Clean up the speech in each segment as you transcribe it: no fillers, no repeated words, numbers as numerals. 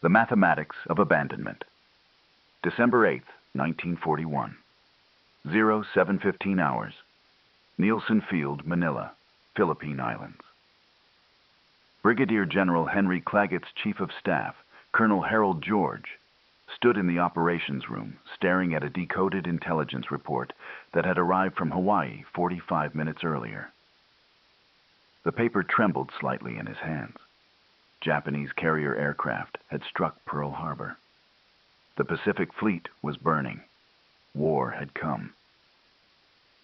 The Mathematics of Abandonment. December 8th, 1941. 07:15 hours. Nielsen Field, Manila, Philippine Islands. Brigadier General Henry Claggett's Chief of Staff, Colonel Harold George, stood in the operations room staring at a decoded intelligence report that had arrived from Hawaii 45 minutes earlier. The paper trembled slightly in his hands. Japanese carrier aircraft had struck Pearl Harbor. The Pacific Fleet was burning. War had come.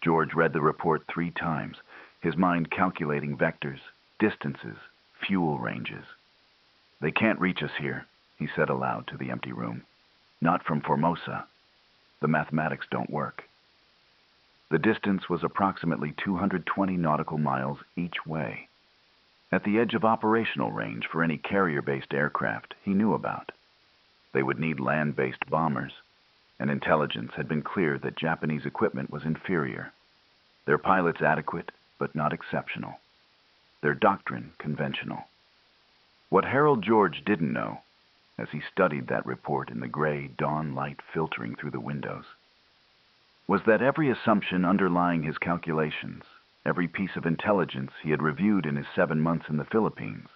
George read the report 3 times, his mind calculating vectors, distances, fuel ranges. "They can't reach us here," he said aloud to the empty room. "Not from Formosa. The mathematics don't work." The distance was approximately 220 nautical miles each way. At the edge of operational range for any carrier-based aircraft he knew about. They would need land-based bombers, and intelligence had been clear that Japanese equipment was inferior. Their pilots adequate, but not exceptional. Their doctrine conventional. What Harold George didn't know, as he studied that report in the gray dawn light filtering through the windows, was that every assumption underlying his calculations, every piece of intelligence he had reviewed in his 7 months in the Philippines,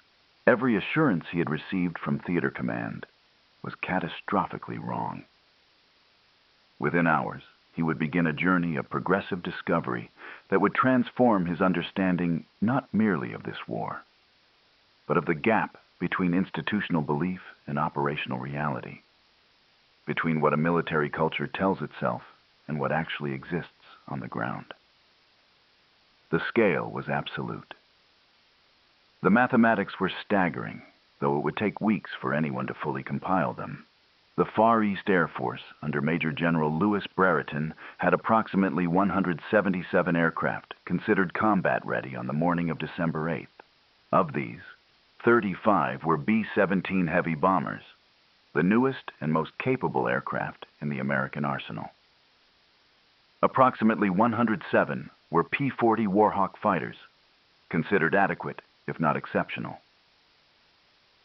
every assurance he had received from Theater Command, was catastrophically wrong. Within hours, he would begin a journey of progressive discovery that would transform his understanding not merely of this war, but of the gap between institutional belief and operational reality, between what a military culture tells itself and what actually exists on the ground. The scale was absolute. The mathematics were staggering, though it would take weeks for anyone to fully compile them. The Far East Air Force, under Major General Louis Brereton, had approximately 177 aircraft considered combat-ready on the morning of December 8th. Of these, 35 were B-17 heavy bombers, the newest and most capable aircraft in the American arsenal. Approximately 107 were P-40 Warhawk fighters, considered adequate, if not exceptional.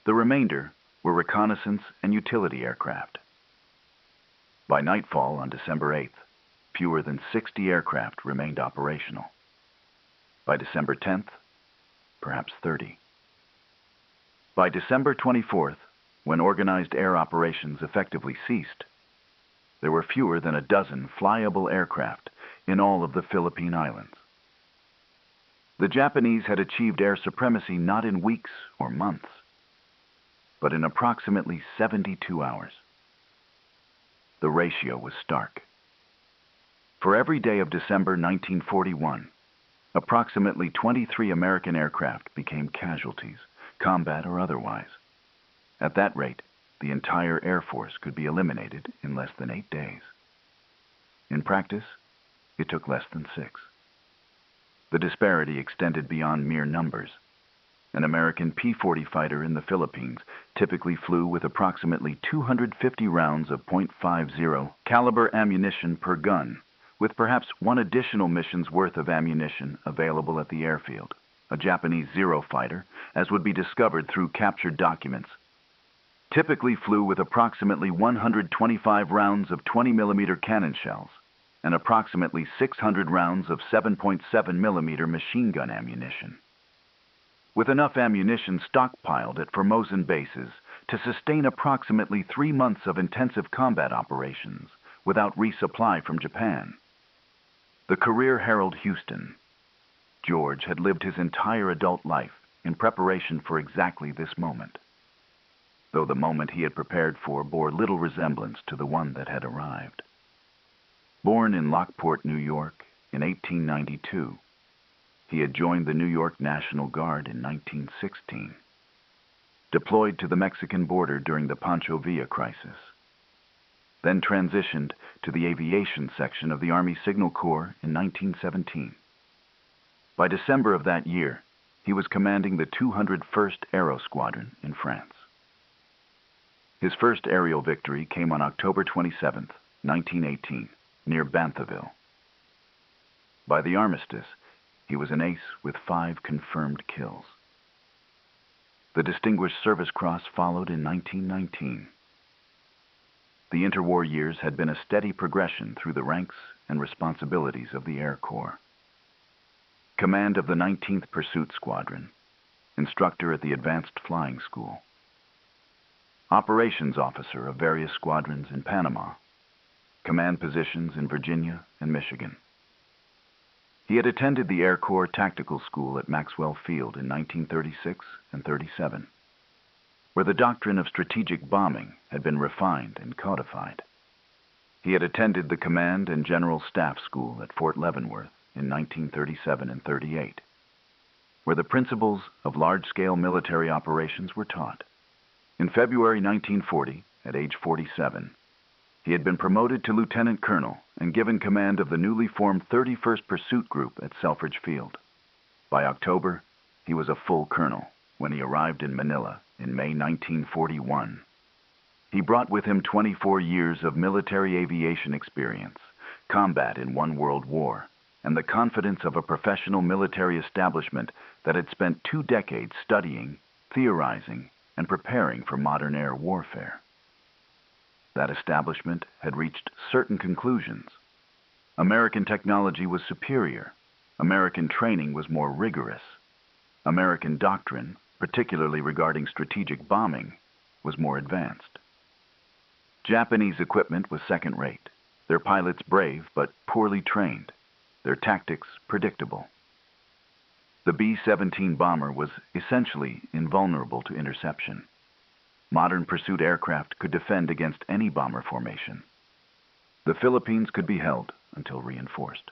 The remainder were reconnaissance and utility aircraft. By nightfall on December 8th, fewer than 60 aircraft remained operational. By December 10th, perhaps 30. By December 24th, when organized air operations effectively ceased, there were fewer than a dozen flyable aircraft in all of the Philippine Islands. The Japanese had achieved air supremacy not in weeks or months, but in approximately 72 hours. The ratio was stark. For every day of December 1941, approximately 23 American aircraft became casualties, combat or otherwise. At that rate, the entire Air Force could be eliminated in less than 8 days. In practice, it took less than 6. The disparity extended beyond mere numbers. An American P-40 fighter in the Philippines typically flew with approximately 250 rounds of .50 caliber ammunition per gun, with perhaps one additional mission's worth of ammunition available at the airfield. A Japanese Zero fighter, as would be discovered through captured documents, typically flew with approximately 125 rounds of 20mm cannon shells and approximately 600 rounds of 7.7mm machine gun ammunition. With enough ammunition stockpiled at Formosan bases to sustain approximately 3 months of intensive combat operations without resupply from Japan. The career Harold Houston, George had lived his entire adult life in preparation for exactly this moment, though the moment he had prepared for bore little resemblance to the one that had arrived. Born in Lockport, New York, in 1892, he had joined the New York National Guard in 1916, deployed to the Mexican border during the Pancho Villa crisis, then transitioned to the aviation section of the Army Signal Corps in 1917. By December of that year, he was commanding the 201st Aero Squadron in France. His first aerial victory came on October 27, 1918, near Bantheville. By the armistice, he was an ace with 5 confirmed kills. The Distinguished Service Cross followed in 1919. The interwar years had been a steady progression through the ranks and responsibilities of the Air Corps. Command of the 19th Pursuit Squadron, instructor at the Advanced Flying School, operations officer of various squadrons in Panama, command positions in Virginia and Michigan. He had attended the Air Corps Tactical School at Maxwell Field in 1936 and 37, where the doctrine of strategic bombing had been refined and codified. He had attended the Command and General Staff School at Fort Leavenworth in 1937 and 38, where the principles of large-scale military operations were taught. In February 1940, at age 47, he had been promoted to lieutenant colonel and given command of the newly formed 31st Pursuit Group at Selfridge Field. By October, he was a full colonel when he arrived in Manila in May 1941. He brought with him 24 years of military aviation experience, combat in one world war, and the confidence of a professional military establishment that had spent 2 decades studying, theorizing, and preparing for modern air warfare. That establishment had reached certain conclusions. American technology was superior. American training was more rigorous. American doctrine, particularly regarding strategic bombing, was more advanced. Japanese equipment was second-rate, their pilots brave but poorly trained, their tactics predictable. The B-17 bomber was essentially invulnerable to interception. Modern pursuit aircraft could defend against any bomber formation. The Philippines could be held until reinforced.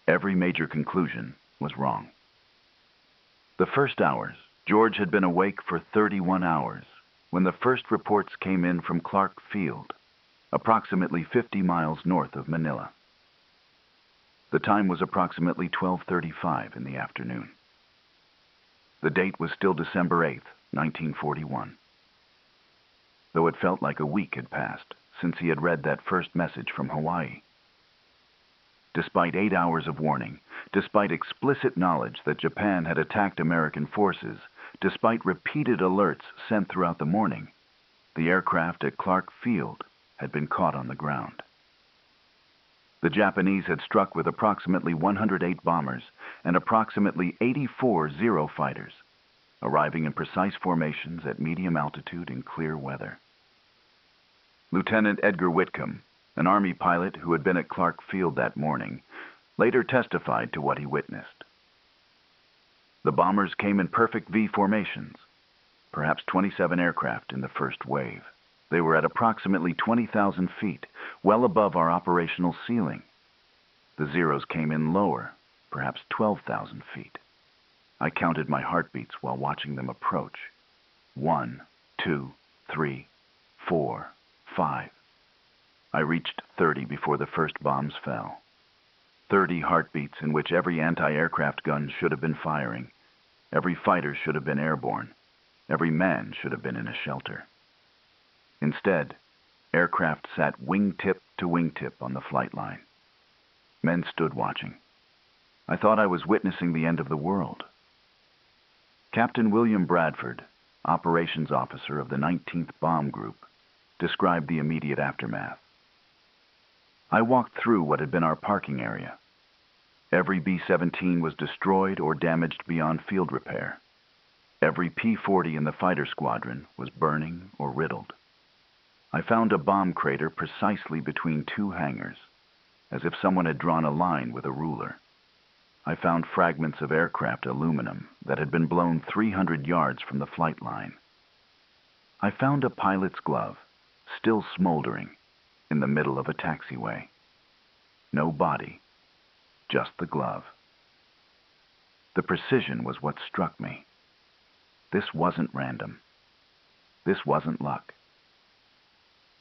Every major conclusion was wrong. The first hours, George had been awake for 31 hours when the first reports came in from Clark Field, approximately 50 miles north of Manila. The time was approximately 12:35 in the afternoon. The date was still December 8th, 1941. Though it felt like a week had passed since he had read that first message from Hawaii. Despite 8 hours of warning, despite explicit knowledge that Japan had attacked American forces, despite repeated alerts sent throughout the morning, the aircraft at Clark Field had been caught on the ground. The Japanese had struck with approximately 108 bombers and approximately 84 Zero fighters, arriving in precise formations at medium altitude in clear weather. Lieutenant Edgar Whitcomb, an Army pilot who had been at Clark Field that morning, later testified to what he witnessed. The bombers came in perfect V formations, perhaps 27 aircraft in the first wave. They were at approximately 20,000 feet, well above our operational ceiling. The Zeros came in lower, perhaps 12,000 feet. I counted my heartbeats while watching them approach. 1, 2, 3, 4, 5. I reached 30 before the first bombs fell. 30 heartbeats in which every anti-aircraft gun should have been firing. Every fighter should have been airborne. Every man should have been in a shelter. Instead, aircraft sat wingtip to wingtip on the flight line. Men stood watching. I thought I was witnessing the end of the world. Captain William Bradford, operations officer of the 19th Bomb Group, described the immediate aftermath. I walked through what had been our parking area. Every B-17 was destroyed or damaged beyond field repair. Every P-40 in the fighter squadron was burning or riddled. I found a bomb crater precisely between 2 hangars, as if someone had drawn a line with a ruler. I found fragments of aircraft aluminum that had been blown 300 yards from the flight line. I found a pilot's glove, still smoldering, in the middle of a taxiway. No body, just the glove. The precision was what struck me. This wasn't random. This wasn't luck.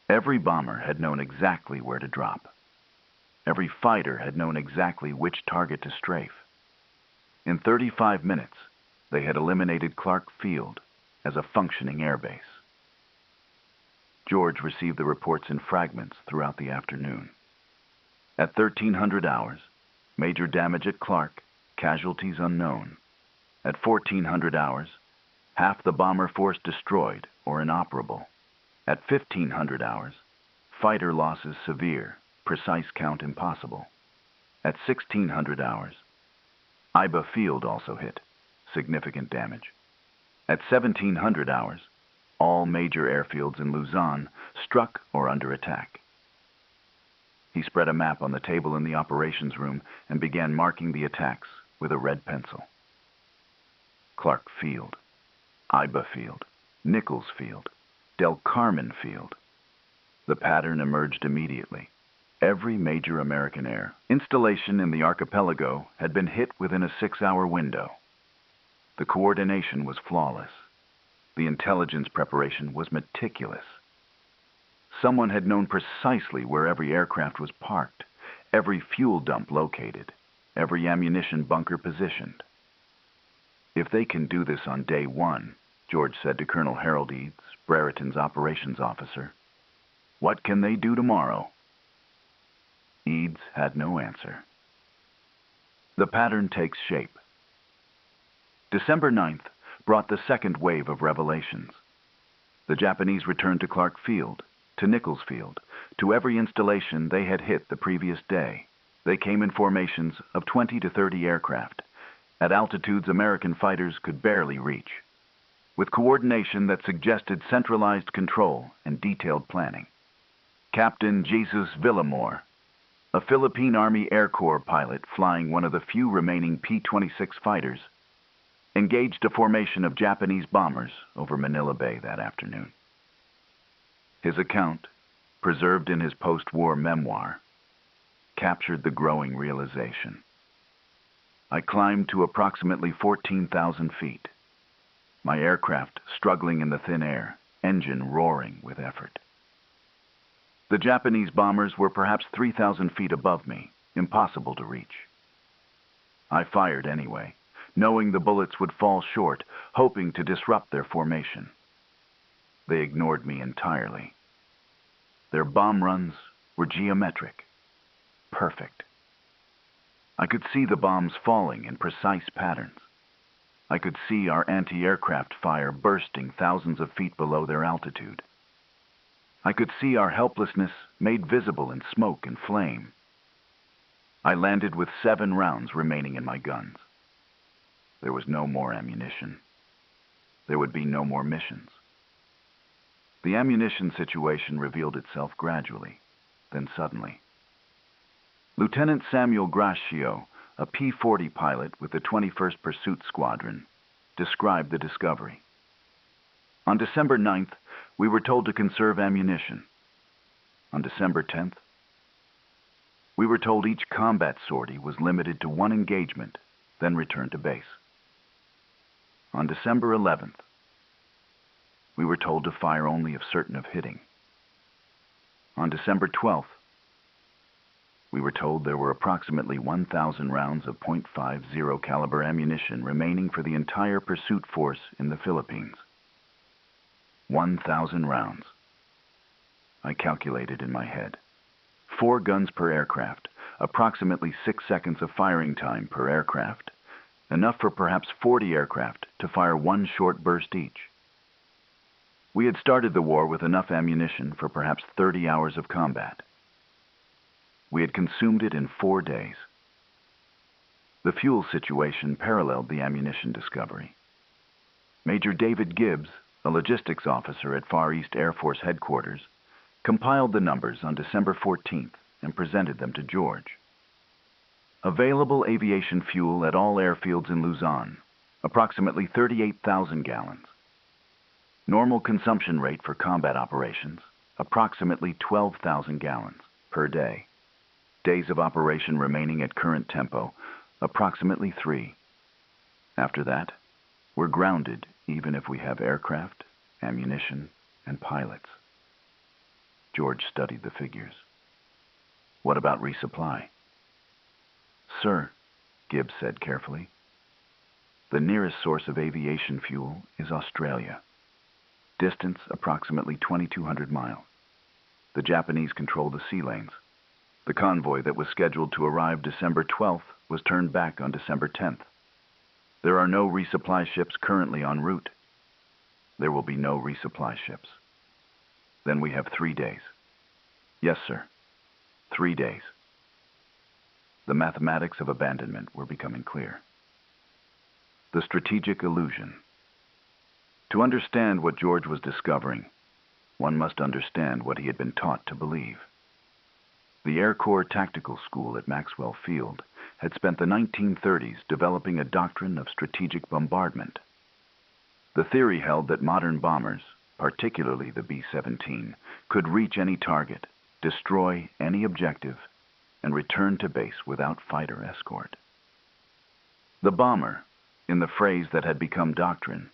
Every bomber had known exactly where to drop. Every fighter had known exactly which target to strafe. In 35 minutes, they had eliminated Clark Field as a functioning airbase. George received the reports in fragments throughout the afternoon. At 1300 hours, major damage at Clark, casualties unknown. At 1400 hours, half the bomber force destroyed or inoperable. At 1500 hours, fighter losses severe, precise count impossible. At 1600 hours, Iba Field also hit, significant damage. At 1700 hours, all major airfields in Luzon struck or under attack. He spread a map on the table in the operations room and began marking the attacks with a red pencil. Clark Field, Iba Field, Nichols Field, Del Carmen Field. The pattern emerged immediately. Every major American air installation in the archipelago had been hit within a 6-hour window. The coordination was flawless. The intelligence preparation was meticulous. Someone had known precisely where every aircraft was parked, every fuel dump located, every ammunition bunker positioned. If they can do this on day one, George said to Colonel Harold Eads, Brereton's operations officer, what can they do tomorrow? Eads had no answer. The pattern takes shape. December 9th brought the second wave of revelations. The Japanese returned to Clark Field, to Nichols Field, to every installation they had hit the previous day. They came in formations of 20 to 30 aircraft, at altitudes American fighters could barely reach, with coordination that suggested centralized control and detailed planning. Captain Jesus Villamor, a Philippine Army Air Corps pilot flying one of the few remaining P-26 fighters, engaged a formation of Japanese bombers over Manila Bay that afternoon. His account, preserved in his post-war memoir, captured the growing realization. I climbed to approximately 14,000 feet, my aircraft struggling in the thin air, engine roaring with effort. The Japanese bombers were perhaps 3,000 feet above me, impossible to reach. I fired anyway, knowing the bullets would fall short, hoping to disrupt their formation. They ignored me entirely. Their bomb runs were geometric, perfect. I could see the bombs falling in precise patterns. I could see our anti-aircraft fire bursting thousands of feet below their altitude. I could see our helplessness made visible in smoke and flame. I landed with 7 rounds remaining in my guns. There was no more ammunition. There would be no more missions. The ammunition situation revealed itself gradually, then suddenly. Lieutenant Samuel Grascio, a P-40 pilot with the 21st Pursuit Squadron, described the discovery. On December 9th, we were told to conserve ammunition. On December 10th, we were told each combat sortie was limited to 1 engagement, then returned to base. On December 11th, we were told to fire only if certain of hitting. On December 12th, we were told there were approximately 1,000 rounds of .50 caliber ammunition remaining for the entire pursuit force in the Philippines. 1,000 rounds. I calculated in my head. 4 guns per aircraft, approximately 6 seconds of firing time per aircraft, enough for perhaps 40 aircraft to fire 1 short burst each. We had started the war with enough ammunition for perhaps 30 hours of combat. We had consumed it in 4 days. The fuel situation paralleled the ammunition discovery. Major David Gibbs, a logistics officer at Far East Air Force Headquarters, compiled the numbers on December 14th and presented them to George. Available aviation fuel at all airfields in Luzon, approximately 38,000 gallons. Normal consumption rate for combat operations, approximately 12,000 gallons per day. Days of operation remaining at current tempo, approximately 3. After that, we're grounded even if we have aircraft, ammunition, and pilots. George studied the figures. What about resupply? Sir, Gibbs said carefully, the nearest source of aviation fuel is Australia. Distance approximately 2,200 miles. The Japanese control the sea lanes. The convoy that was scheduled to arrive December 12th was turned back on December 10th. There are no resupply ships currently en route. There will be no resupply ships. Then we have 3 days. Yes, sir. 3 days. The mathematics of abandonment were becoming clear. The strategic illusion. To understand what George was discovering, one must understand what he had been taught to believe. The Air Corps Tactical School at Maxwell Field had spent the 1930s developing a doctrine of strategic bombardment. The theory held that modern bombers, particularly the B-17, could reach any target, destroy any objective, and return to base without fighter escort. The bomber, in the phrase that had become doctrine,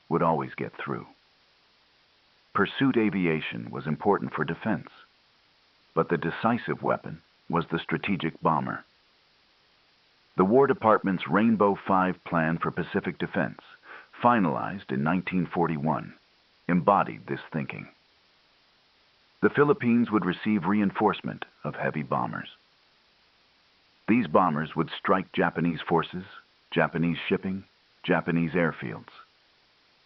would always get through. Pursuit aviation was important for defense, but the decisive weapon was the strategic bomber. The War Department's Rainbow 5 plan for Pacific defense, finalized in 1941, embodied this thinking. The Philippines would receive reinforcement of heavy bombers. These bombers would strike Japanese forces, Japanese shipping, Japanese airfields.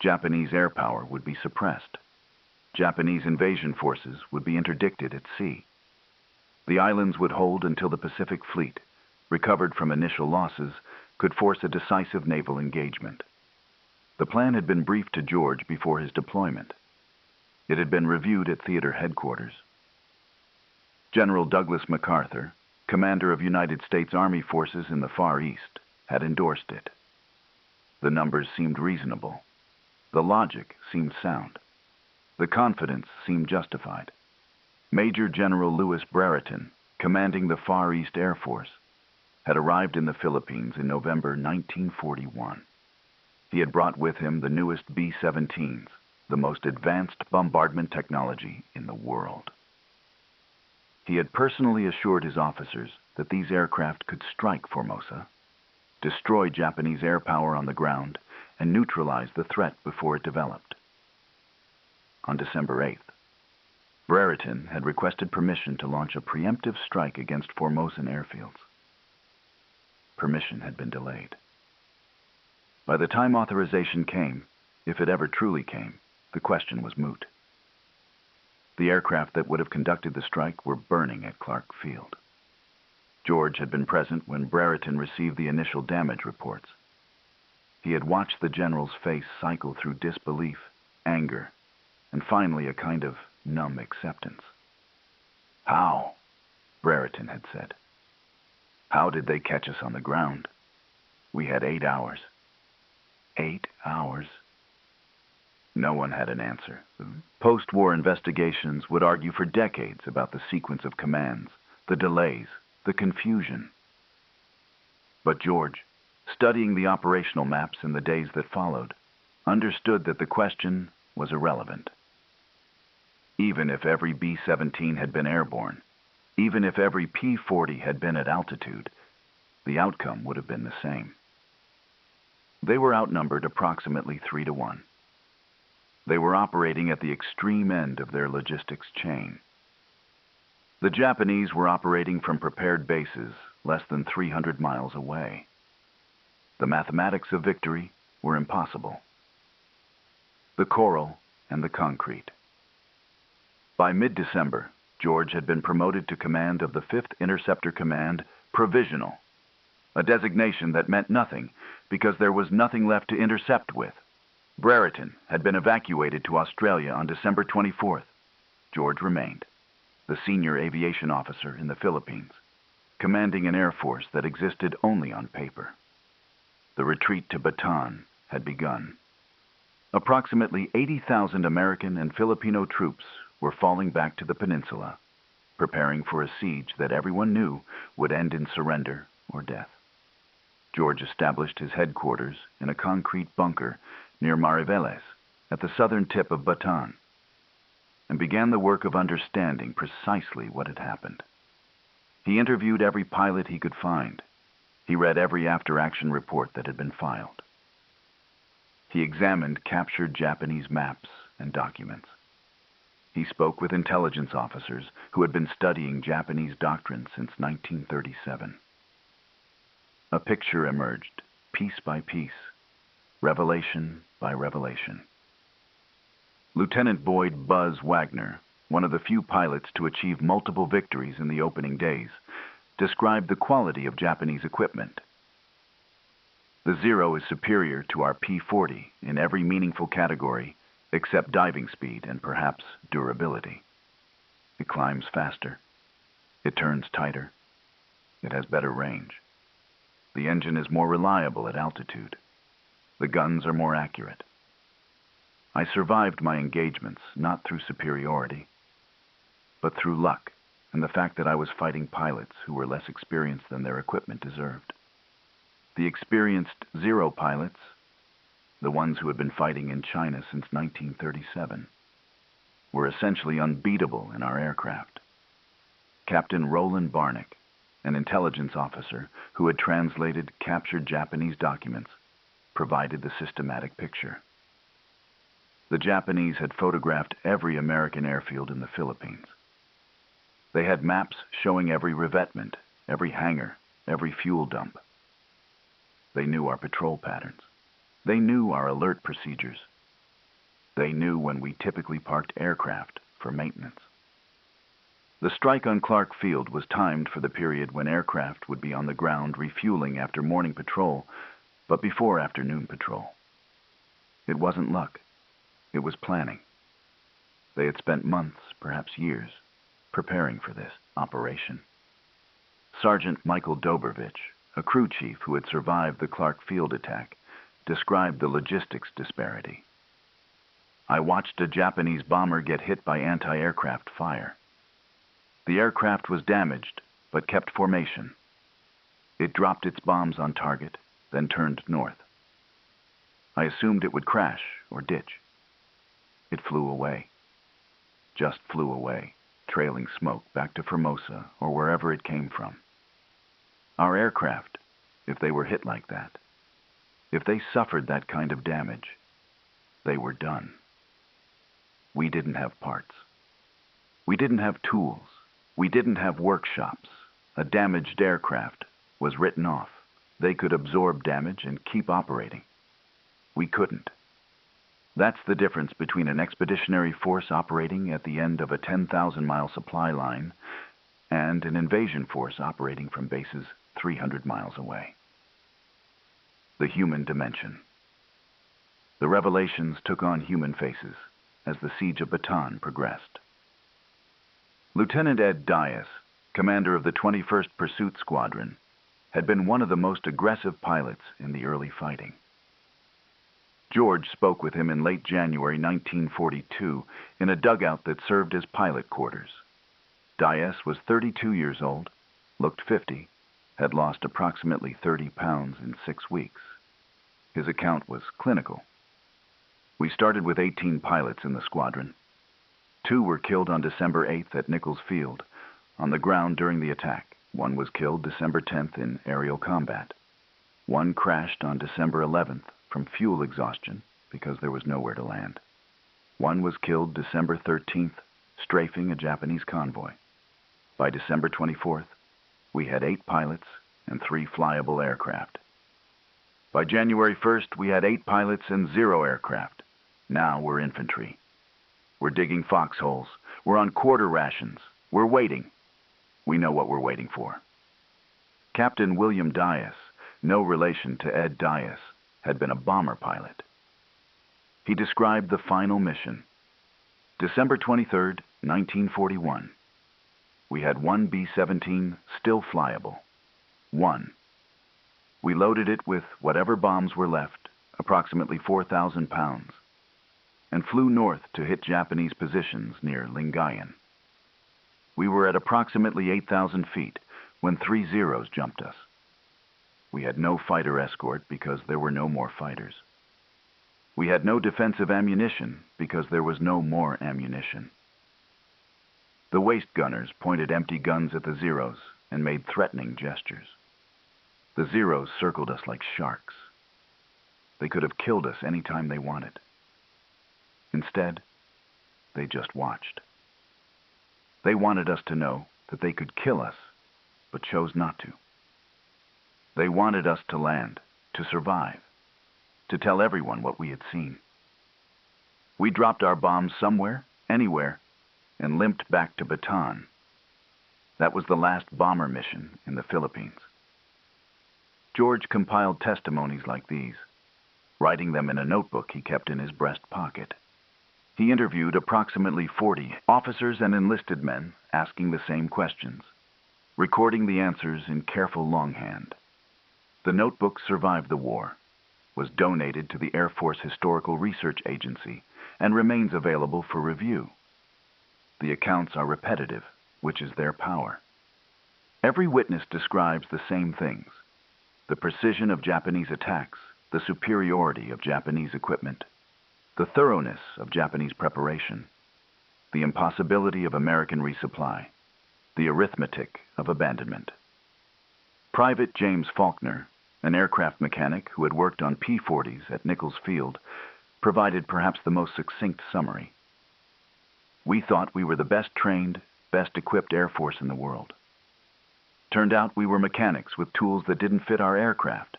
Japanese air power would be suppressed. Japanese invasion forces would be interdicted at sea. The islands would hold until the Pacific Fleet, recovered from initial losses, could force a decisive naval engagement. The plan had been briefed to George before his deployment. It had been reviewed at theater headquarters. General Douglas MacArthur, commander of United States Army forces in the Far East, had endorsed it. The numbers seemed reasonable. The logic seemed sound. The confidence seemed justified. Major General Louis Brereton, commanding the Far East Air Force, had arrived in the Philippines in November 1941. He had brought with him the newest B-17s, the most advanced bombardment technology in the world. He had personally assured his officers that these aircraft could strike Formosa, destroy Japanese air power on the ground, and neutralize the threat before it developed. On December 8th, Brereton had requested permission to launch a preemptive strike against Formosan airfields. Permission had been delayed. By the time authorization came, if it ever truly came, the question was moot. The aircraft that would have conducted the strike were burning at Clark Field. George had been present when Brereton received the initial damage reports. He had watched the general's face cycle through disbelief, anger, and finally a kind of numb acceptance. "How?" Brereton had said. "How did they catch us on the ground? We had 8 hours. 8 hours." No one had an answer. Post-war investigations would argue for decades about the sequence of commands, the delays, the confusion. But George, studying the operational maps in the days that followed, understood that the question was irrelevant. Even if every B-17 had been airborne, even if every P-40 had been at altitude, the outcome would have been the same. They were outnumbered approximately 3-1. They were operating at the extreme end of their logistics chain. The Japanese were operating from prepared bases less than 300 miles away. The mathematics of victory were impossible. The coral and the concrete. By mid-December, George had been promoted to command of the 5th Interceptor Command Provisional, a designation that meant nothing because there was nothing left to intercept with. Brereton had been evacuated to Australia on December 24th. George remained, the senior aviation officer in the Philippines, commanding an air force that existed only on paper. The retreat to Bataan had begun. Approximately 80,000 American and Filipino troops were falling back to the peninsula, preparing for a siege that everyone knew would end in surrender or death. George established his headquarters in a concrete bunker near Mariveles, at the southern tip of Bataan, and began the work of understanding precisely what had happened. He interviewed every pilot he could find. He read every after-action report that had been filed. He examined captured Japanese maps and documents. He spoke with intelligence officers who had been studying Japanese doctrine since 1937. A picture emerged, piece by piece, revelation by revelation. Lieutenant Boyd Buzz Wagner, one of the few pilots to achieve multiple victories in the opening days, described the quality of Japanese equipment. The Zero is superior to our P-40 in every meaningful category except diving speed and perhaps durability. It climbs faster. It turns tighter. It has better range. The engine is more reliable at altitude. The guns are more accurate. I survived my engagements not through superiority, but through luck and the fact that I was fighting pilots who were less experienced than their equipment deserved. The experienced Zero pilots, the ones who had been fighting in China since 1937, were essentially unbeatable in our aircraft. Captain Roland Barnick, an intelligence officer who had translated captured Japanese documents, provided the systematic picture. The Japanese had photographed every American airfield in the Philippines. They had maps showing every revetment, every hangar, every fuel dump. They knew our patrol patterns. They knew our alert procedures. They knew when we typically parked aircraft for maintenance. The strike on Clark Field was timed for the period when aircraft would be on the ground refueling after morning patrol, but before afternoon patrol. It wasn't luck. It was planning. They had spent months, perhaps years, preparing for this operation. Sergeant Michael Dobrovich, a crew chief who had survived the Clark Field attack, described the logistics disparity. I watched a Japanese bomber get hit by anti-aircraft fire. The aircraft was damaged, but kept formation. It dropped its bombs on target, then turned north. I assumed it would crash or ditch. It flew away. Just flew away, trailing smoke back to Formosa or wherever it came from. Our aircraft, if they were hit like that, if they suffered that kind of damage, they were done. We didn't have parts. We didn't have tools. We didn't have workshops. A damaged aircraft was written off. They could absorb damage and keep operating. We couldn't. That's the difference between an expeditionary force operating at the end of a 10,000-mile supply line and an invasion force operating from bases 300 miles away. The human dimension. The revelations took on human faces as the siege of Bataan progressed. Lieutenant Ed Dias, commander of the 21st Pursuit Squadron, had been one of the most aggressive pilots in the early fighting. George spoke with him in late January 1942 in a dugout that served as pilot quarters. Dias was 32 years old, looked 50, had lost approximately 30 pounds in 6 weeks. His account was clinical. We started with 18 pilots in the squadron. 2 were killed on December 8th at Nichols Field, on the ground during the attack. 1 was killed December 10th in aerial combat. 1 crashed on December 11th from fuel exhaustion because there was nowhere to land. 1 was killed December 13th, strafing a Japanese convoy. By December 24th, we had 8 pilots and 3 flyable aircraft. By January 1st, we had 8 pilots and 0 aircraft. Now we're infantry. We're digging foxholes. We're on quarter rations. We're waiting. We know what we're waiting for. Captain William Dias, no relation to Ed Dias, had been a bomber pilot. He described the final mission. December 23rd, 1941. We had 1 B-17 still flyable. 1. We loaded it with whatever bombs were left, approximately 4,000 pounds, and flew north to hit Japanese positions near Lingayen. We were at approximately 8,000 feet when 3 Zeros jumped us. We had no fighter escort because there were no more fighters. We had no defensive ammunition because there was no more ammunition. The waist gunners pointed empty guns at the Zeros and made threatening gestures. The Zeros circled us like sharks. They could have killed us any time they wanted. Instead, they just watched. They wanted us to know that they could kill us, but chose not to. They wanted us to land, to survive, to tell everyone what we had seen. We dropped our bombs somewhere, anywhere, and limped back to Bataan. That was the last bomber mission in the Philippines. George compiled testimonies like these, writing them in a notebook he kept in his breast pocket. He interviewed approximately 40 officers and enlisted men asking the same questions, recording the answers in careful longhand. The notebook survived the war, was donated to the Air Force Historical Research Agency, and remains available for review. The accounts are repetitive, which is their power. Every witness describes the same things: the precision of Japanese attacks, the superiority of Japanese equipment, the thoroughness of Japanese preparation, the impossibility of American resupply, the arithmetic of abandonment. Private James Faulkner, an aircraft mechanic who had worked on P-40s at Nichols Field, provided perhaps the most succinct summary. We thought we were the best trained, best equipped Air Force in the world. Turned out we were mechanics with tools that didn't fit our aircraft,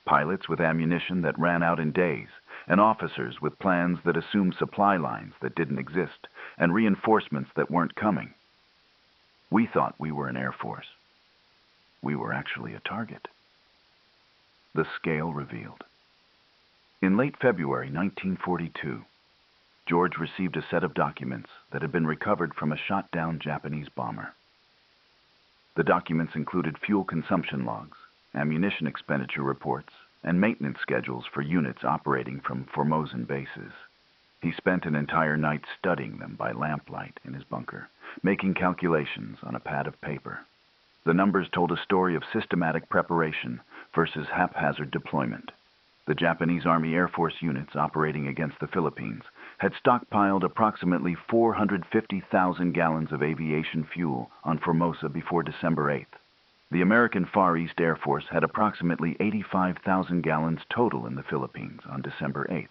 pilots with ammunition that ran out in days, and officers with plans that assumed supply lines that didn't exist, and reinforcements that weren't coming. We thought we were an Air Force. We were actually a target. The scale revealed. In late February 1942, George received a set of documents that had been recovered from a shot-down Japanese bomber. The documents included fuel consumption logs, ammunition expenditure reports, and maintenance schedules for units operating from Formosan bases. He spent an entire night studying them by lamplight in his bunker, making calculations on a pad of paper. The numbers told a story of systematic preparation versus haphazard deployment. The Japanese Army Air Force units operating against the Philippines had stockpiled approximately 450,000 gallons of aviation fuel on Formosa before December 8th. The American Far East Air Force had approximately 85,000 gallons total in the Philippines on December 8th.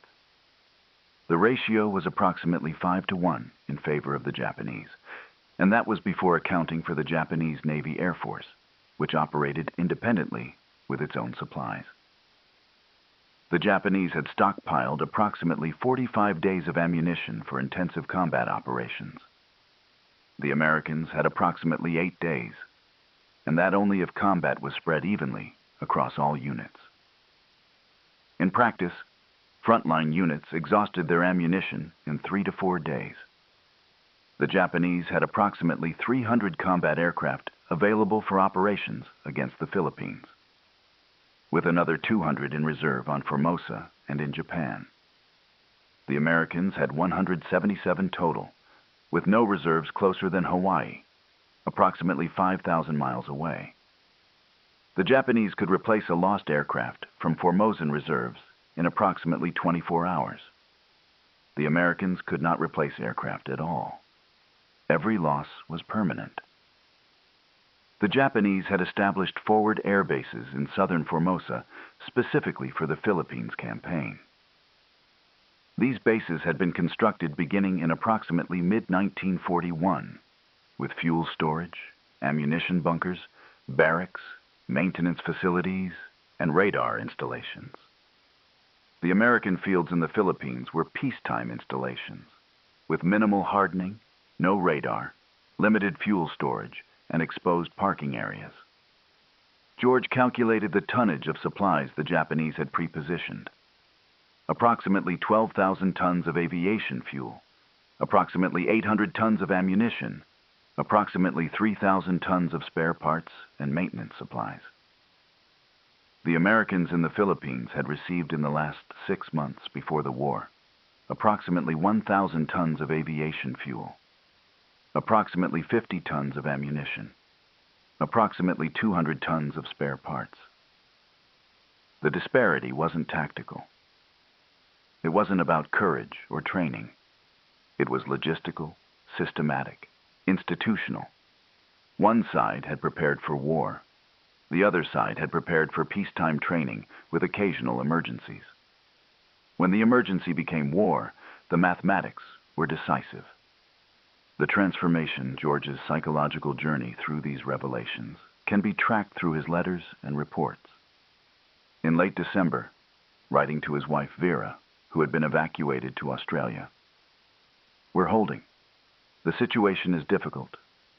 The ratio was approximately 5-1 in favor of the Japanese, and that was before accounting for the Japanese Navy Air Force, which operated independently with its own supplies. The Japanese had stockpiled approximately 45 days of ammunition for intensive combat operations. The Americans had approximately 8 days, and that only if combat was spread evenly across all units. In practice, frontline units exhausted their ammunition in 3 to 4 days. The Japanese had approximately 300 combat aircraft available for operations against the Philippines, with another 200 in reserve on Formosa and in Japan. The Americans had 177 total, with no reserves closer than Hawaii, approximately 5,000 miles away. The Japanese could replace a lost aircraft from Formosan reserves in approximately 24 hours. The Americans could not replace aircraft at all. Every loss was permanent. The Japanese had established forward air bases in southern Formosa specifically for the Philippines campaign. These bases had been constructed beginning in approximately mid-1941, with fuel storage, ammunition bunkers, barracks, maintenance facilities, and radar installations. The American fields in the Philippines were peacetime installations, with minimal hardening, no radar, limited fuel storage, and exposed parking areas. George calculated the tonnage of supplies the Japanese had pre-positioned. Approximately 12,000 tons of aviation fuel, approximately 800 tons of ammunition, approximately 3,000 tons of spare parts and maintenance supplies. The Americans in the Philippines had received in the last 6 months before the war approximately 1,000 tons of aviation fuel, approximately 50 tons of ammunition, approximately 200 tons of spare parts. The disparity wasn't tactical. It wasn't about courage or training. It was logistical, systematic, institutional. One side had prepared for war. The other side had prepared for peacetime training with occasional emergencies. When the emergency became war, the mathematics were decisive. The transformation George's psychological journey through these revelations can be tracked through his letters and reports. In late December, writing to his wife Vera, who had been evacuated to Australia, We're holding. The situation is difficult,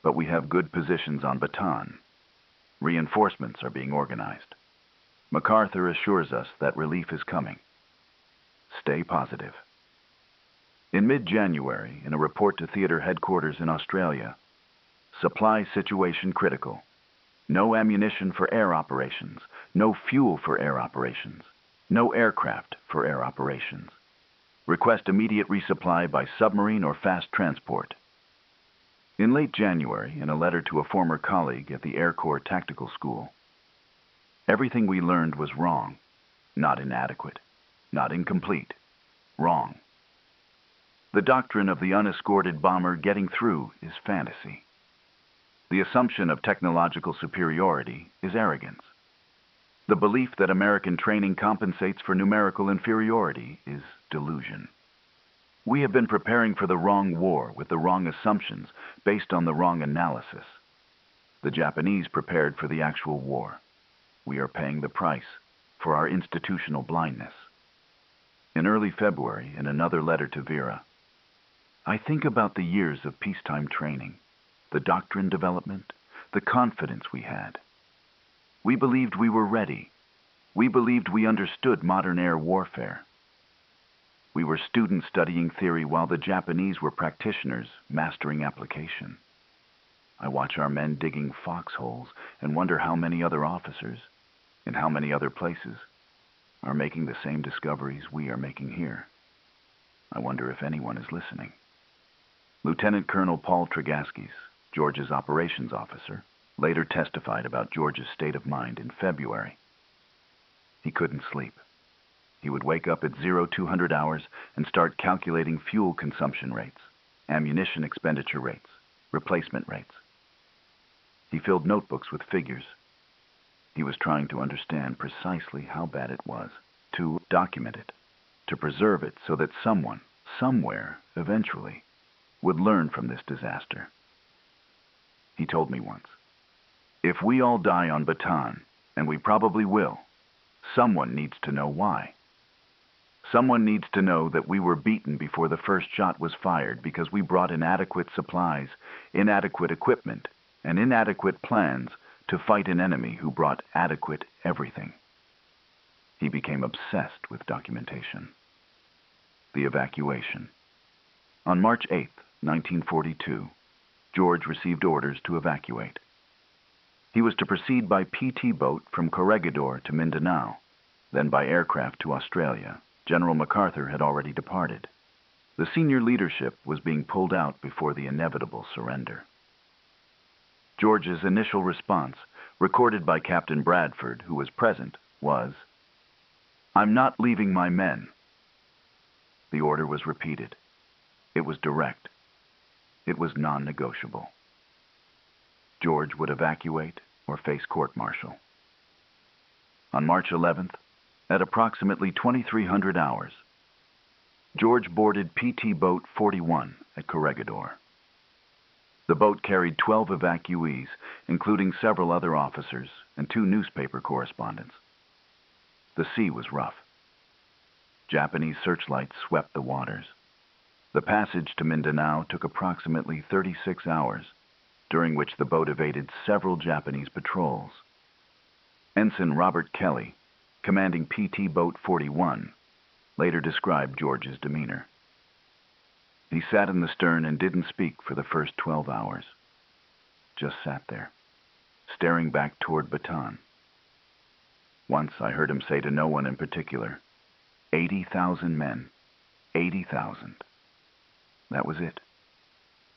but we have good positions on Bataan. Reinforcements are being organized. MacArthur assures us that relief is coming. Stay positive. In mid-January, in a report to theater headquarters in Australia, supply situation critical. No ammunition for air operations, no fuel for air operations, no aircraft for air operations. Request immediate resupply by submarine or fast transport. In late January, in a letter to a former colleague at the Air Corps Tactical School, everything we learned was wrong, not inadequate, not incomplete, wrong. The doctrine of the unescorted bomber getting through is fantasy. The assumption of technological superiority is arrogance. The belief that American training compensates for numerical inferiority is delusion. We have been preparing for the wrong war with the wrong assumptions based on the wrong analysis. The Japanese prepared for the actual war. We are paying the price for our institutional blindness. In early February, in another letter to Vera, I think about the years of peacetime training, the doctrine development, the confidence we had. We believed we were ready. We believed we understood modern air warfare. We were students studying theory while the Japanese were practitioners mastering application. I watch our men digging foxholes and wonder how many other officers, in how many other places, are making the same discoveries we are making here. I wonder if anyone is listening. Lieutenant Colonel Paul Tregaskis, George's operations officer, later testified about George's state of mind in February. He couldn't sleep. He would wake up at 0200 hours and start calculating fuel consumption rates, ammunition expenditure rates, replacement rates. He filled notebooks with figures. He was trying to understand precisely how bad it was, to document it, to preserve it so that someone, somewhere, eventually, would learn from this disaster. He told me once, if we all die on Bataan, and we probably will, someone needs to know why. Someone needs to know that we were beaten before the first shot was fired because we brought inadequate supplies, inadequate equipment, and inadequate plans to fight an enemy who brought adequate everything. He became obsessed with documentation. The evacuation. On March 8, 1942, George received orders to evacuate. He was to proceed by PT boat from Corregidor to Mindanao, then by aircraft to Australia. General MacArthur had already departed. The senior leadership was being pulled out before the inevitable surrender. George's initial response, recorded by Captain Bradford, who was present, was, "I'm not leaving my men." The order was repeated. It was direct. It was non-negotiable. George would evacuate or face court-martial. On March 11th, at approximately 2300 hours, George boarded PT Boat 41 at Corregidor. The boat carried 12 evacuees, including several other officers and 2 newspaper correspondents. The sea was rough. Japanese searchlights swept the waters. The passage to Mindanao took approximately 36 hours, during which the boat evaded several Japanese patrols. Ensign Robert Kelly, commanding PT Boat 41, later described George's demeanor. He sat in the stern and didn't speak for the first 12 hours. Just sat there, staring back toward Bataan. Once I heard him say to no one in particular, 80,000 men, 80,000. That was it.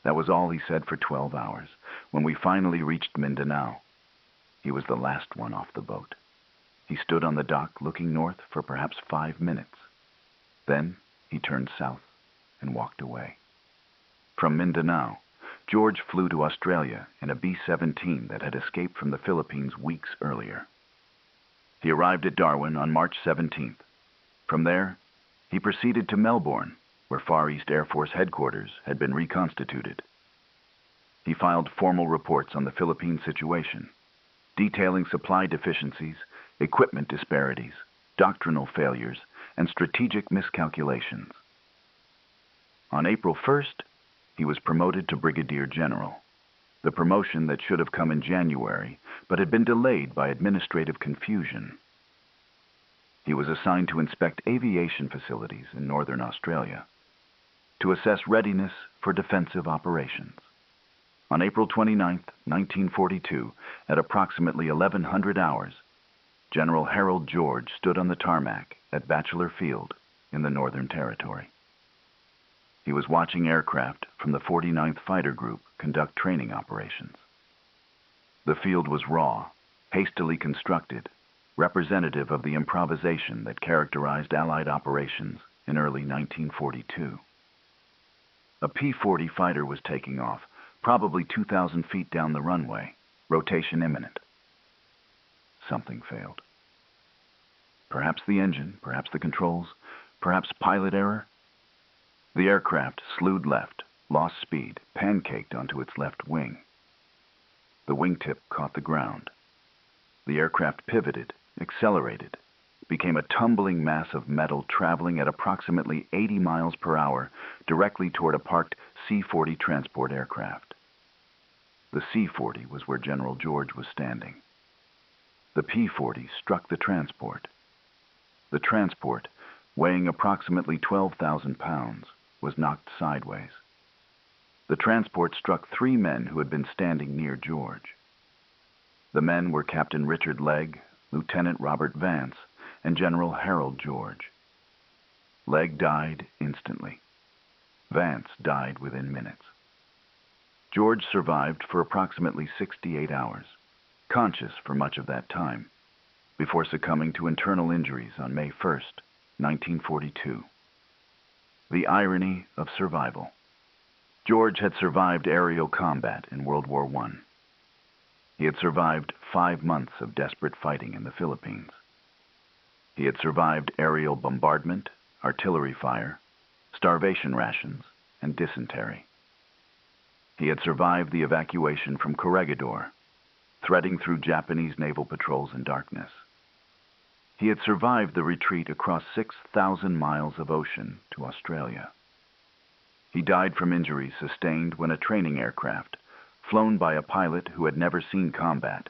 That was all he said for 12 hours. When we finally reached Mindanao, he was the last one off the boat. He stood on the dock looking north for perhaps 5 minutes. Then he turned south and walked away. From Mindanao, George flew to Australia in a B-17 that had escaped from the Philippines weeks earlier. He arrived at Darwin on March 17th. From there, he proceeded to Melbourne, where Far East Air Force headquarters had been reconstituted. He filed formal reports on the Philippine situation, detailing supply deficiencies, equipment disparities, doctrinal failures, and strategic miscalculations. On April 1st, He was promoted to brigadier general, the promotion that should have come in January, but had been delayed by administrative confusion. He was assigned to inspect aviation facilities in northern Australia, to assess readiness for defensive operations. On April 29, 1942, at approximately 1100 hours, General Harold George stood on the tarmac at Bachelor Field in the Northern Territory. He was watching aircraft from the 49th Fighter Group conduct training operations. The field was raw, hastily constructed, representative of the improvisation that characterized Allied operations in early 1942. A P-40 fighter was taking off, probably 2,000 feet down the runway, rotation imminent. Something failed. Perhaps the engine, perhaps the controls, perhaps pilot error. The aircraft slewed left, lost speed, pancaked onto its left wing. The wingtip caught the ground. The aircraft pivoted, accelerated, became a tumbling mass of metal traveling at approximately 80 miles per hour directly toward a parked C-40 transport aircraft. The C-40 was where General George was standing. The P-40 struck the transport. The transport, weighing approximately 12,000 pounds, was knocked sideways. The transport struck 3 men who had been standing near George. The men were Captain Richard Legg, Lieutenant Robert Vance, and General Harold George. Legg died instantly. Vance died within minutes. George survived for approximately 68 hours, conscious for much of that time, before succumbing to internal injuries on May 1st, 1942. The irony of survival. George had survived aerial combat in World War I. He had survived 5 months of desperate fighting in the Philippines. He had survived aerial bombardment, artillery fire, starvation rations, and dysentery. He had survived the evacuation from Corregidor, threading through Japanese naval patrols in darkness. He had survived the retreat across 6,000 miles of ocean to Australia. He died from injuries sustained when a training aircraft, flown by a pilot who had never seen combat,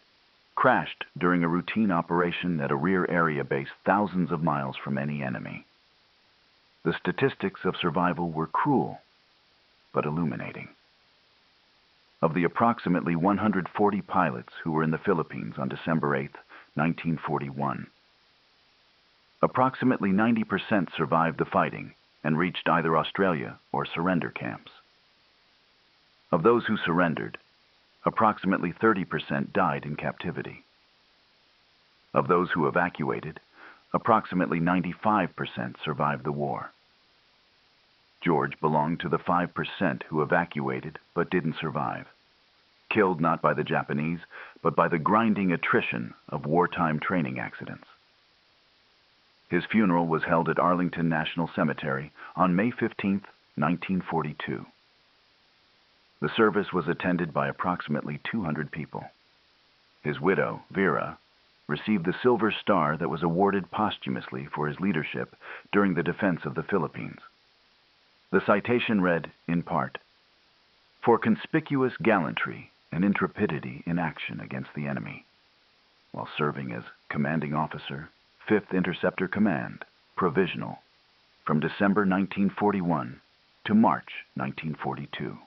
crashed during a routine operation at a rear area base thousands of miles from any enemy. The statistics of survival were cruel, but illuminating. Of the approximately 140 pilots who were in the Philippines on December 8, 1941, approximately 90% survived the fighting and reached either Australia or surrender camps. Of those who surrendered, approximately 30% died in captivity. Of those who evacuated, approximately 95% survived the war. George belonged to the 5% who evacuated but didn't survive, killed not by the Japanese, but by the grinding attrition of wartime training accidents. His funeral was held at Arlington National Cemetery on May 15, 1942. The service was attended by approximately 200 people. His widow, Vera, received the Silver Star that was awarded posthumously for his leadership during the defense of the Philippines. The citation read, in part, "For conspicuous gallantry and intrepidity in action against the enemy, while serving as commanding officer, 5th Interceptor Command, Provisional, from December 1941 to March 1942.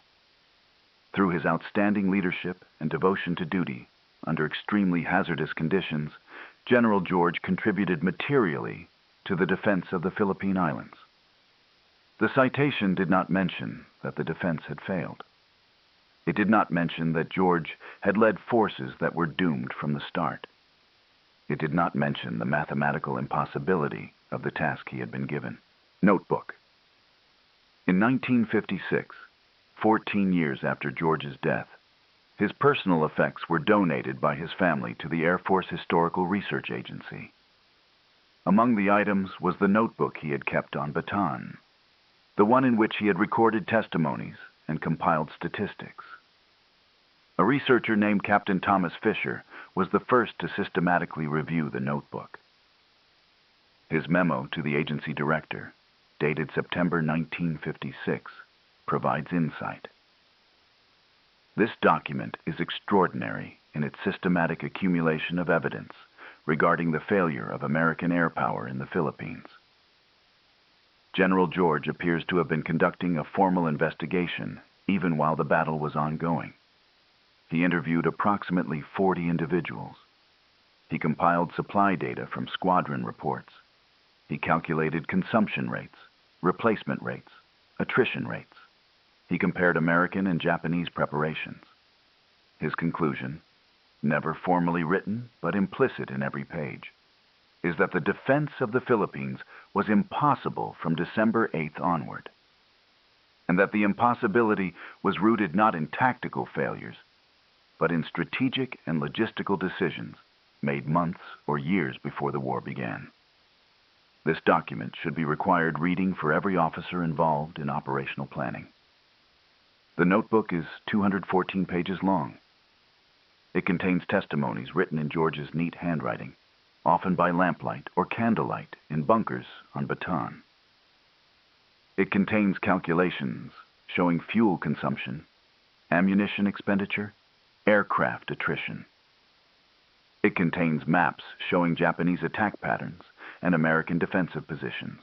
Through his outstanding leadership and devotion to duty under extremely hazardous conditions, General George contributed materially to the defense of the Philippine Islands." The citation did not mention that the defense had failed. It did not mention that George had led forces that were doomed from the start. It did not mention the mathematical impossibility of the task he had been given. Notebook. In 1956, 14 years after George's death, his personal effects were donated by his family to the Air Force Historical Research Agency. Among the items was the notebook he had kept on Bataan, the one in which he had recorded testimonies and compiled statistics. A researcher named Captain Thomas Fisher was the first to systematically review the notebook. His memo to the agency director, dated September 1956, provides insight. This document is extraordinary in its systematic accumulation of evidence regarding the failure of American air power in the Philippines. General George appears to have been conducting a formal investigation even while the battle was ongoing. He interviewed approximately 40 individuals. He compiled supply data from squadron reports. He calculated consumption rates, replacement rates, attrition rates. He compared American and Japanese preparations. His conclusion, never formally written but implicit in every page, is that the defense of the Philippines was impossible from December 8th onward, and that the impossibility was rooted not in tactical failures, but in strategic and logistical decisions made months or years before the war began. This document should be required reading for every officer involved in operational planning. The notebook is 214 pages long. It contains testimonies written in George's neat handwriting, often by lamplight or candlelight in bunkers on Bataan. It contains calculations showing fuel consumption, ammunition expenditure, aircraft attrition. It contains maps showing Japanese attack patterns and American defensive positions.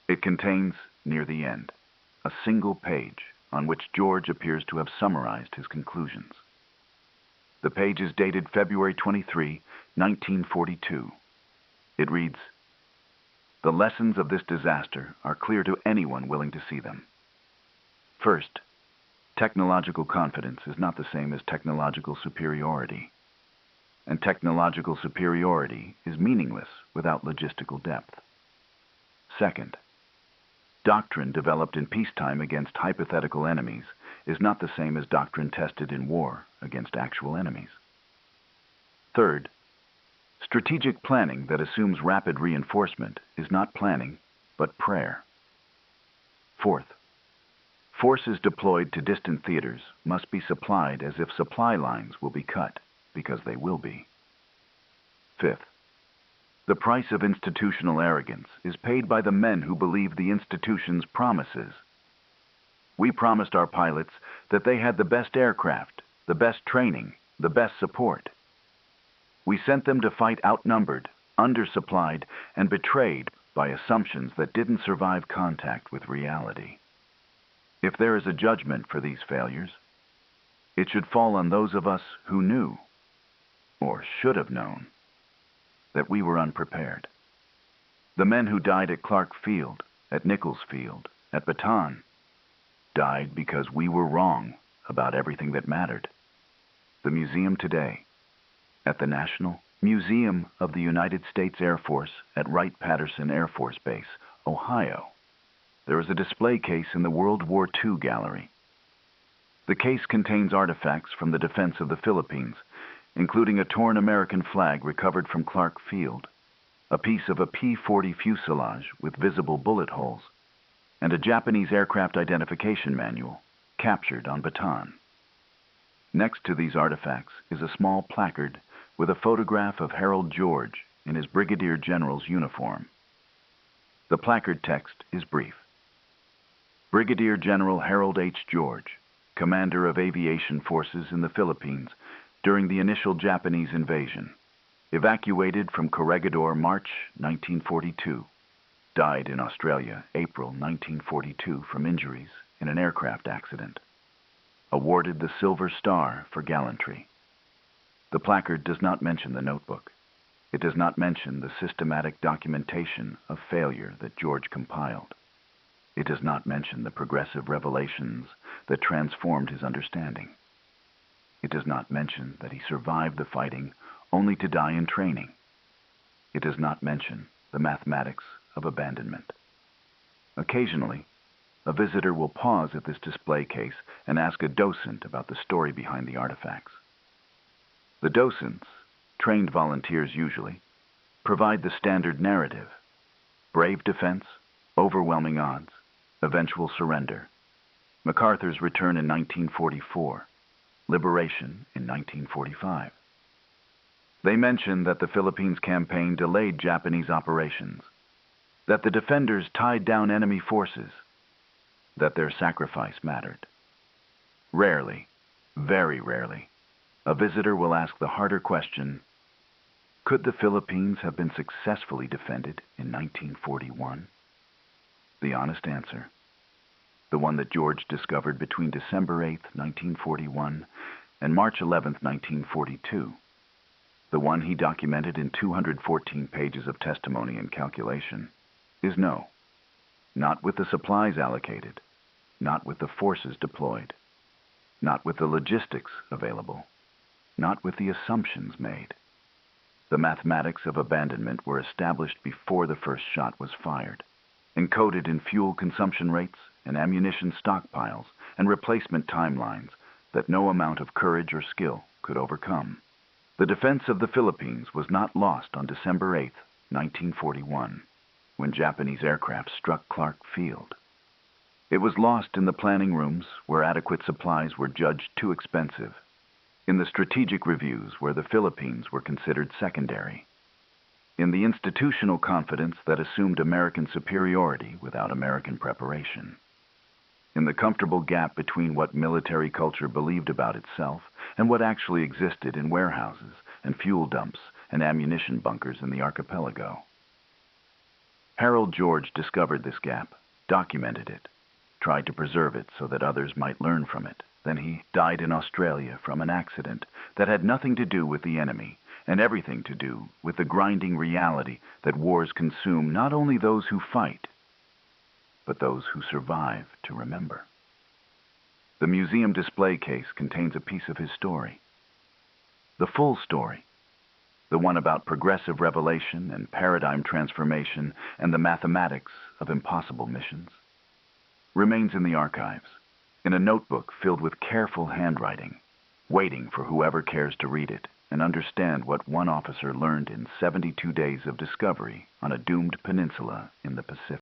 It contains, near the end, a single page on which George appears to have summarized his conclusions. The page is dated February 23, 1942. It reads, "The lessons of this disaster are clear to anyone willing to see them. First, technological confidence is not the same as technological superiority. And technological superiority is meaningless without logistical depth. Second, doctrine developed in peacetime against hypothetical enemies is not the same as doctrine tested in war against actual enemies. Third, strategic planning that assumes rapid reinforcement is not planning, but prayer. Fourth, forces deployed to distant theaters must be supplied as if supply lines will be cut, because they will be. Fifth, the price of institutional arrogance is paid by the men who believe the institution's promises. We promised our pilots that they had the best aircraft, the best training, the best support. We sent them to fight outnumbered, undersupplied, and betrayed by assumptions that didn't survive contact with reality. If there is a judgment for these failures, it should fall on those of us who knew, or should have known, that we were unprepared. The men who died at Clark Field, at Nichols Field, at Bataan, died because we were wrong about everything that mattered. The museum today, at the National Museum of the United States Air Force at Wright-Patterson Air Force Base, Ohio, there is a display case in the World War II gallery. The case contains artifacts from the defense of the Philippines, including a torn American flag recovered from Clark Field, a piece of a P-40 fuselage with visible bullet holes, and a Japanese aircraft identification manual captured on Bataan. Next to these artifacts is a small placard with a photograph of Harold George in his Brigadier General's uniform. The placard text is brief. Brigadier General Harold H. George, Commander of Aviation Forces in the Philippines during the initial Japanese invasion, evacuated from Corregidor March 1942, died in Australia April 1942 from injuries in an aircraft accident. Awarded the Silver Star for gallantry. The placard does not mention the notebook. It does not mention the systematic documentation of failure that George compiled. It does not mention the progressive revelations that transformed his understanding. It does not mention that he survived the fighting only to die in training. It does not mention the mathematics of abandonment. Occasionally, a visitor will pause at this display case and ask a docent about the story behind the artifacts. The docents, trained volunteers usually, provide the standard narrative: brave defense, overwhelming odds, eventual surrender, MacArthur's return in 1944, liberation in 1945. They mention that the Philippines campaign delayed Japanese operations, that the defenders tied down enemy forces, that their sacrifice mattered. Rarely, very rarely, a visitor will ask the harder question, could the Philippines have been successfully defended in 1941? The honest answer, the one that George discovered between December 8, 1941 and March 11, 1942, the one he documented in 214 pages of testimony and calculation, is no. Not with the supplies allocated, not with the forces deployed, not with the logistics available, not with the assumptions made. The mathematics of abandonment were established before the first shot was fired, encoded in fuel consumption rates and ammunition stockpiles and replacement timelines that no amount of courage or skill could overcome. The defense of the Philippines was not lost on December 8, 1941, when Japanese aircraft struck Clark Field. It was lost in the planning rooms where adequate supplies were judged too expensive, in the strategic reviews where the Philippines were considered secondary, in the institutional confidence that assumed American superiority without American preparation, in the comfortable gap between what military culture believed about itself and what actually existed in warehouses and fuel dumps and ammunition bunkers in the archipelago. Harold George discovered this gap, documented it, tried to preserve it so that others might learn from it. Then he died in Australia from an accident that had nothing to do with the enemy and everything to do with the grinding reality that wars consume not only those who fight, but those who survive to remember. The museum display case contains a piece of his story. The full story, the one about progressive revelation and paradigm transformation and the mathematics of impossible missions, remains in the archives, in a notebook filled with careful handwriting, waiting for whoever cares to read it and understand what one officer learned in 72 days of discovery on a doomed peninsula in the Pacific.